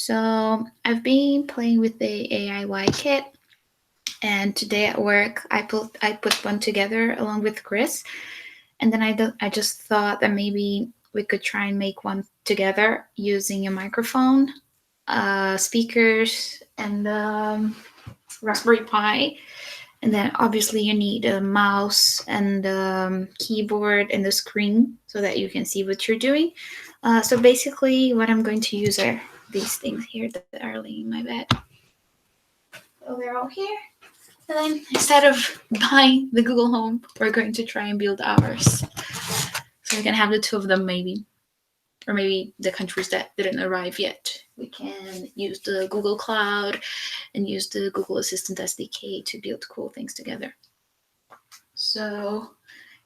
So I've been playing with the AIY kit, and today at work I put one together along with Chris, and then I just thought that maybe we could try and make one together using a microphone, speakers, and Raspberry Pi. And then obviously you need a mouse and keyboard and the screen so that you can see what you're doing. So basically what I'm going to use are these things here that are laying in my bed. So they're all here. And then instead of buying the Google Home, we're going to try and build ours. So we can have the two of them maybe. Or maybe the countries that didn't arrive yet. We can use the Google Cloud and use the Google Assistant SDK to build cool things together. So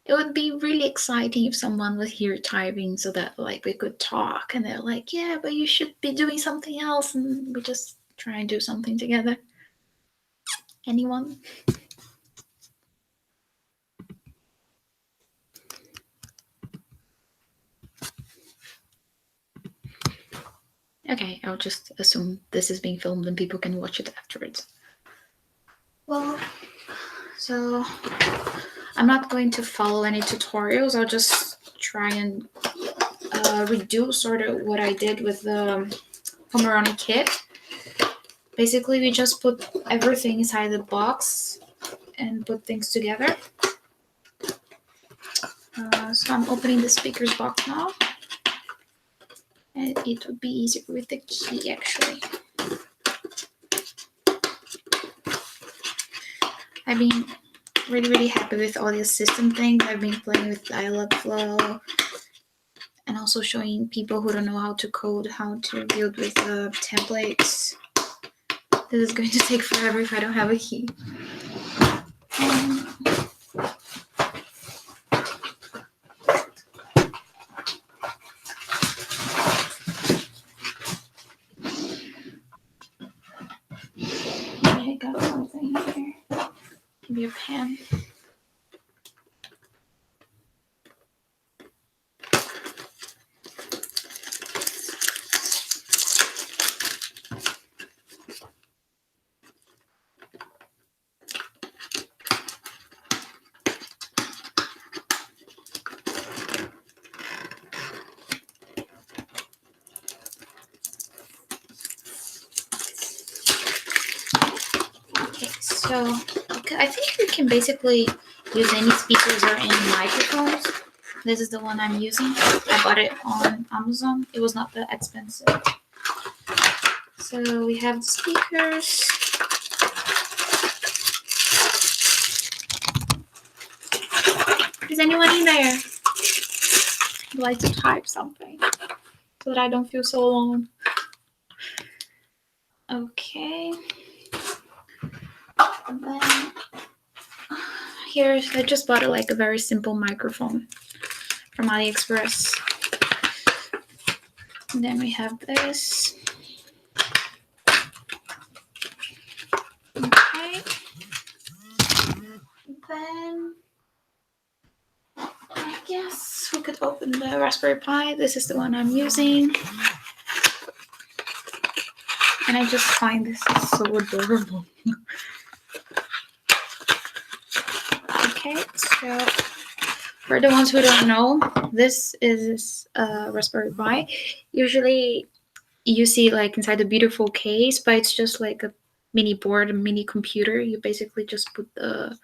it would be really exciting if someone was here typing so that like we could talk and they're like, yeah, but you should be doing something else, and we just try and do something together. Anyone? Okay, I'll just assume this is being filmed and people can watch it afterwards. Well, so I'm not going to follow any tutorials. I'll just try and redo sort of what I did with the Pomerani kit. Basically, we just put everything inside the box and put things together. So I'm opening the speakers box now. And it would be easier with the key, actually. I've been really happy with all the system things. I've been playing with Dialogflow and also showing people who don't know how to code how to build with templates. This is going to take forever if I don't have a key. I got something here. Give me a pen. So I think you can basically use any speakers or any microphones. This is the one I'm using. I bought it on Amazon. It was not that expensive. So we have the speakers. Is anyone in there? I'd like to type something so that I don't feel so alone. Okay. And then I just bought like a very simple microphone from AliExpress. And then we have this. Okay. And then I guess we could open the Raspberry Pi. This is the one I'm using. And I just find this is so adorable. Okay, so for the ones who don't know, this is a Raspberry Pi. Usually you see like inside a beautiful case, but it's just like a mini board, a mini computer. You basically just put the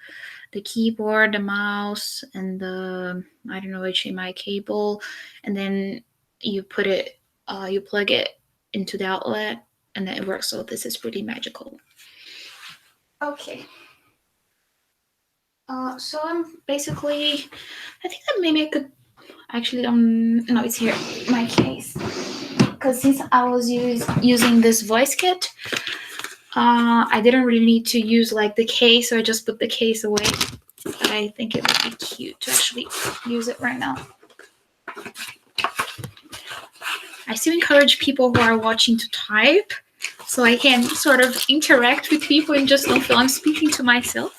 keyboard, the mouse, and the, I don't know, HDMI cable, and then you put it, you plug it into the outlet, and then it works. So this is pretty magical. Okay. So I'm basically, I think that maybe I could actually, no, it's here, my case. Because since I was using this voice kit, I didn't really need to use like the case, so I just put the case away. But I think it would be cute to actually use it right now. I still encourage people who are watching to type, so I can sort of interact with people and just don't feel I'm speaking to myself.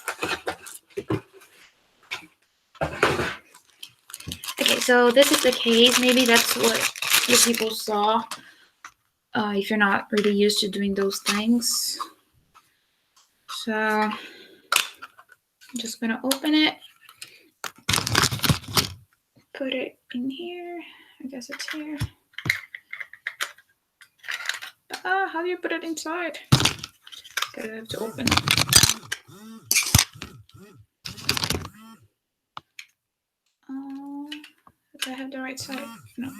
Okay, so this is the case. Maybe that's what you people saw. if you're not really used to doing those things. So I'm just gonna open it, put it in here. I guess it's here. How do you put it inside? Gotta have to open it. Do I have the right side? No.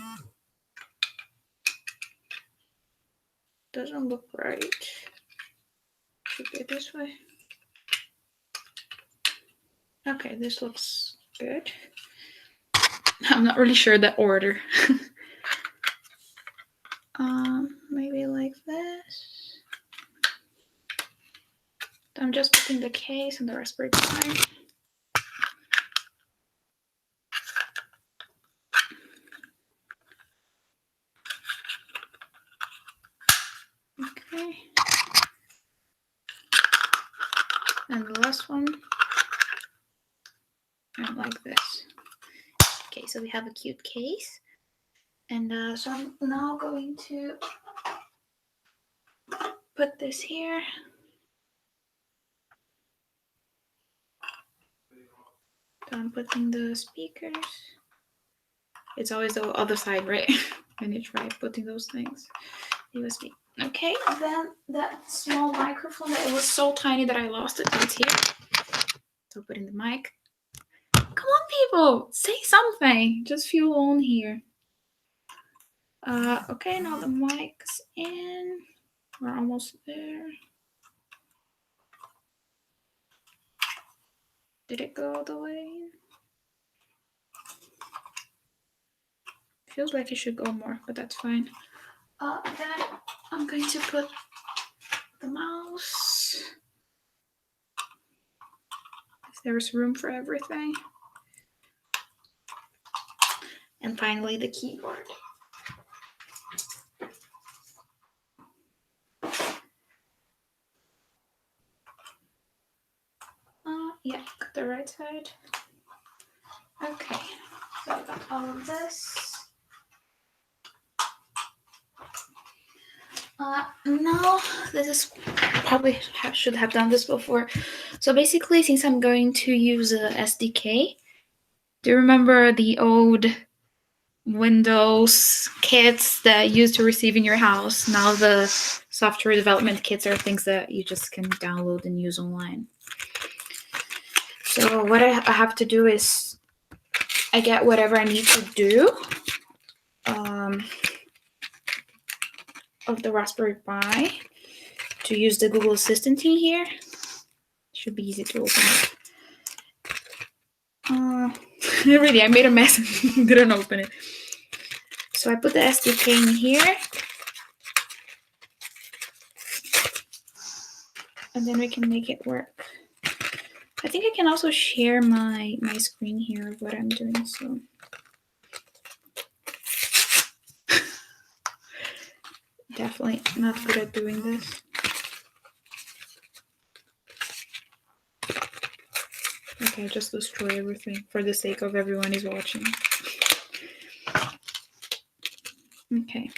Doesn't look right. Should be this way. Okay, this looks good. I'm not really sure the order. Maybe like this. I'm just putting the case and the Raspberry Pi. Okay. And the last one. And like this. Okay, so we have a cute case. And so I'm now going to put this here. So I'm putting the speakers. It's always the other side, right? When you try putting those things. USB. Okay, then that small microphone that it was so tiny that I lost it, it's here. So put in the mic. Come on, people, say something. Just feel on here. Okay, now the mic's in. We're almost there. Did it go all the way in? Feels like it should go more, but that's fine. Then I'm going to put the mouse. If there's room for everything. And finally the keyboard. Yeah, got the right side. Okay, so I got all of this. No, this is probably should have done this before. So basically, since I'm going to use a SDK, do you remember the old Windows kits that you used to receive in your house? Now the software development kits are things that you just can download and use online. So what I have to do is I get whatever I need to do of the Raspberry Pi to use the Google Assistant in here. Should be easy to open it. Really, I made a mess and didn't open it. So I put the SDK in here. And then we can make it work. I think I can also share my screen here of what I'm doing. So definitely not good at doing this. Okay, just destroy everything for the sake of everyone is watching. Okay.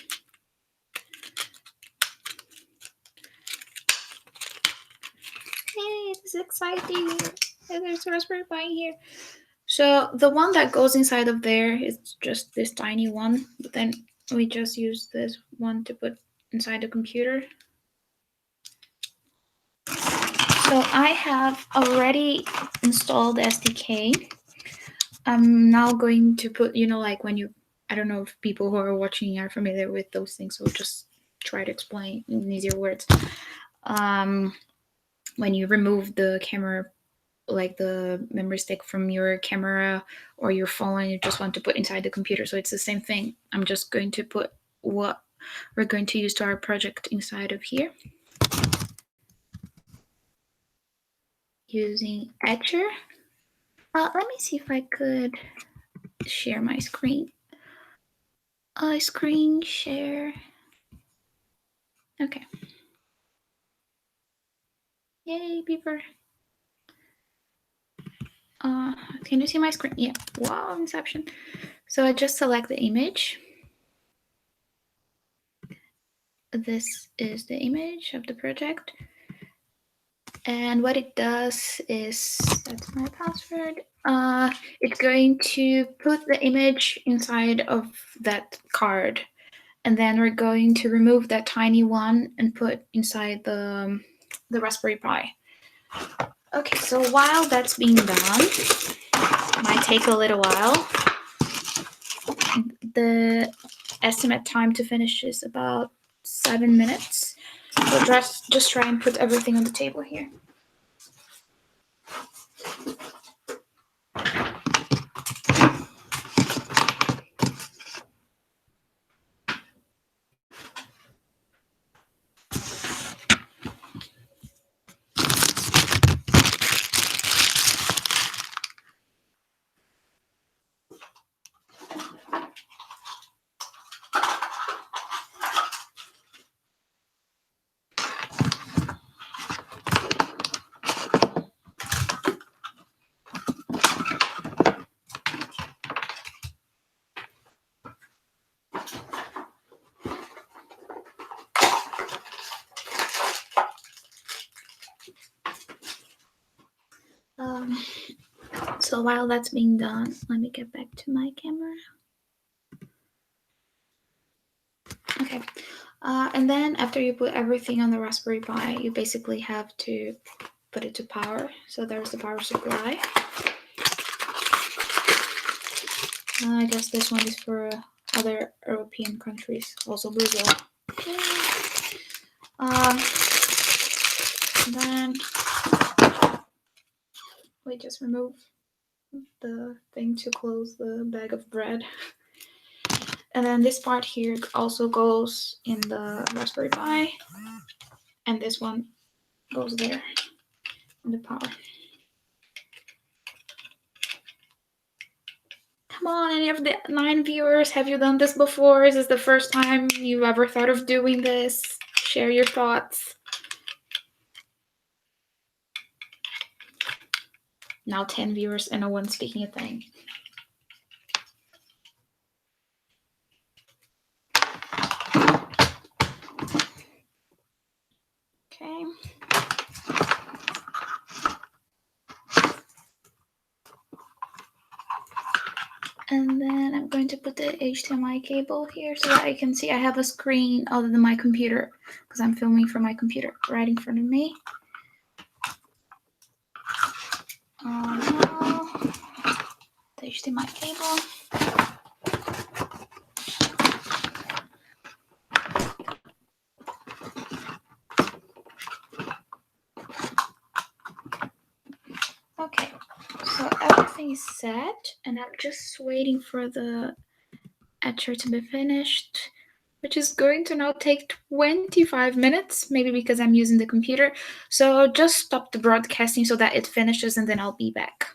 Hey, this is exciting. There's a Raspberry Pi here. So the one that goes inside of there is just this tiny one, but then we just use this one to put inside the computer. So I have already installed the SDK. I'm now going to put, like when you, I don't know if people who are watching are familiar with those things, so just try to explain in easier words. When you remove the camera, like the memory stick from your camera or your phone, you just want to put inside the computer. So it's the same thing. I'm just going to put what we're going to use to our project inside of here. Using Etcher. Let me see if I could share my screen. Screen share. Okay. Yay, beaver. Can you see my screen? Yeah. Wow, Inception. So I just select the image. this is the image of the project. And what it does is, that's my password. It's going to put the image inside of that card. And then we're going to remove that tiny one and put inside the Raspberry Pi. Okay, so while that's being done, might take a little while. The estimate time to finish is about 7 minutes. So just try and put everything on the table here. So while that's being done, let me get back to my camera. Okay. And then after you put everything on the Raspberry Pi, you basically have to put it to power. So there's the power supply. I guess this one is for other European countries, also Brazil. Then we just remove the thing to close the bag of bread. And then this part here also goes in the Raspberry Pi. And this one goes there in the power. Come on, any of the 9 viewers, have you done this before? Is this the first time you've ever thought of doing this? Share your thoughts. Now 10 viewers and no one speaking a thing. Okay. And then I'm going to put the HDMI cable here so that I can see I have a screen other than my computer because I'm filming from my computer right in front of me. The HDMI cable. Okay, so everything is set, and I'm just waiting for the etcher to be finished, which is going to now take 25 minutes, maybe because I'm using the computer. So just stop the broadcasting so that it finishes, and then I'll be back.